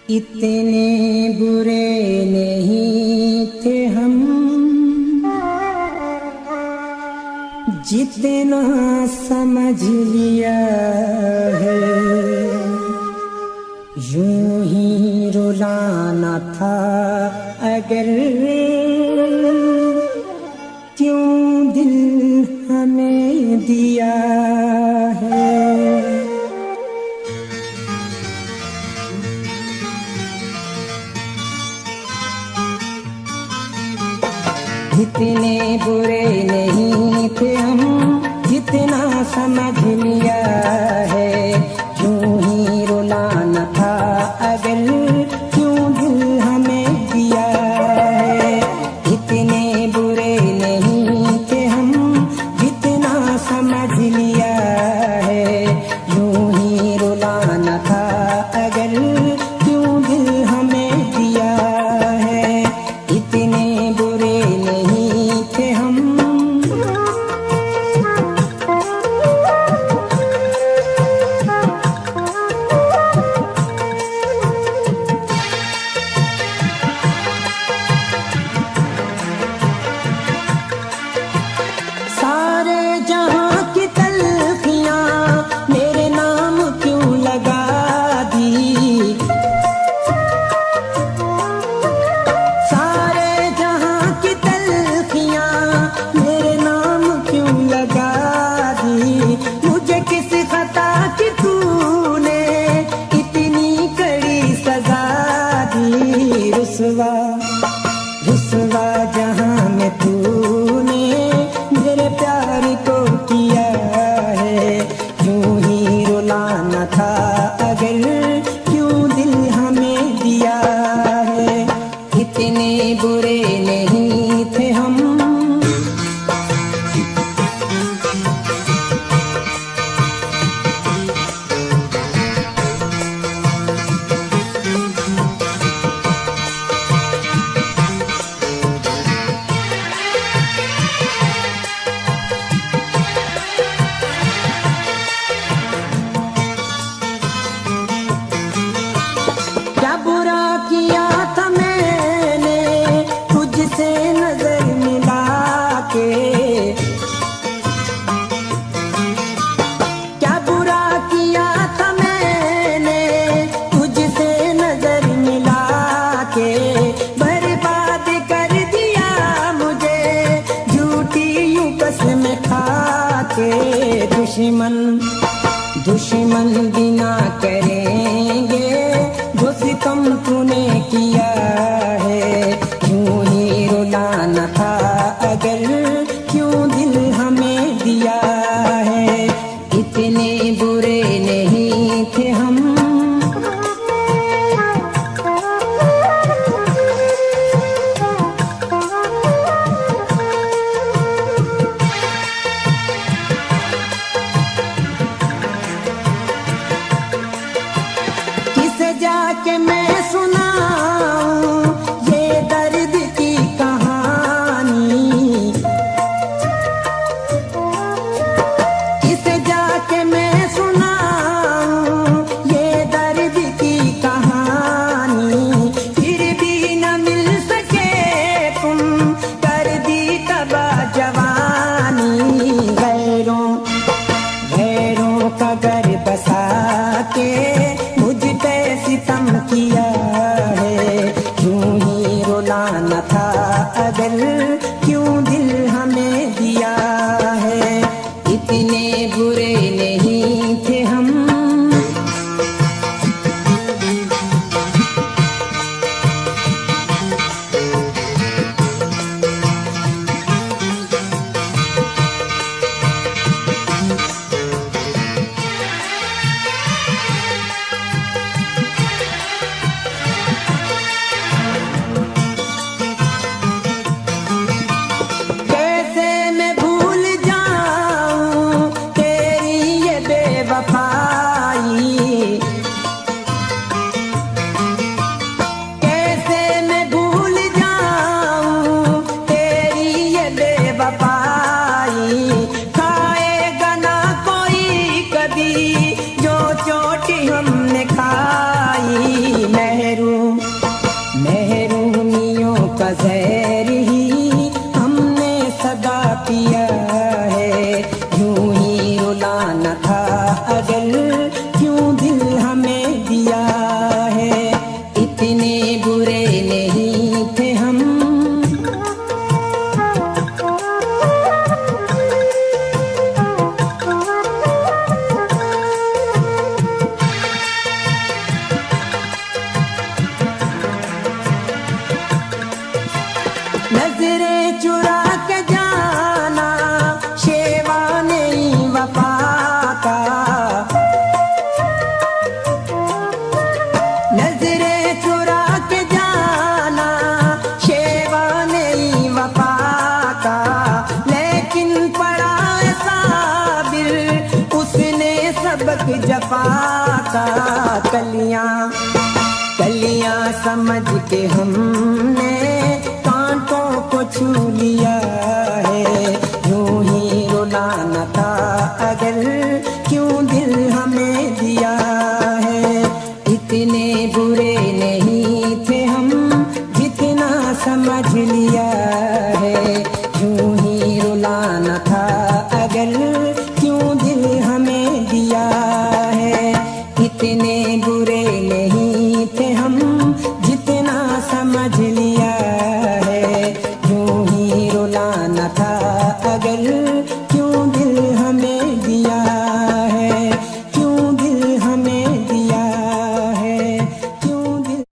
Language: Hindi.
इतने बुरे नहीं थे हम, जितना समझ लिया है। यूं ही रुलाना था अगर, क्यों दिल हमें दिया है। इतने बुरे नहीं थे हम, जितना समझ लिया है। यूं ही रुलाना था अगर, क्यों दिल हमें दिया है। इतने बुरे नहीं थे हम, जितना समझ लिया है। यूं ही रुलाना था अगर, क्यों दिल हमें दिया है। इतने बुरे नहीं थे हम। सारे जहां की तलखियां मेरे नाम क्यों लगा दी। सारे जहां की तलखियां मेरे नाम क्यों लगा दी। मुझे किस खता की तूने इतनी कड़ी सजा दी। रुसवा रुसवा जहां में तूने मेरे प्यार को किया है। यूं ही रुलाना था अगर, क्यों दिल हमें दिया है। इतने बुरे नहीं थे हम। क्या बुरा किया था मैंने तुझसे नजर मिला के। क्या बुरा किया था मैंने तुझसे नजर मिला के। बर्बाद कर दिया मुझे झूठी यूं कसम खा के। दुश्मन दुश्मन बिना करेंगे जो सितम तूने किया है। यूं ही रुलाना था अगर, क्यों दिल हमें दिया है। इतने बुरे नहीं थे हम। किसे जाके मैं सुनाऊं ये दर्द की कहानी। किसे जाके मैं सुनाऊं ये दर्द की कहानी। फिर भी न मिल सके तुम, कर दी तबाह जवानी। गैरों गैरों का घर बसा के मुझ पे सितम किया है। यूं ही रुलाना था अगर, क्यों दिल हमें दिया है। इतने बुरे नहीं थे हम। जफा का कलियां कलियां समझ के हमने कांटों को छू लिया है। यूं ही रुलाना था अगर क्यों दिल हमें दिया है। इतने बुरे नहीं थे हम जितना समझ लिया है। यूं ही रुलाना था अगर क्यों दिल हमें दिया है। इतने बुरे नहीं थे हम जितना समझ लिया है। यूं ही रुलाना था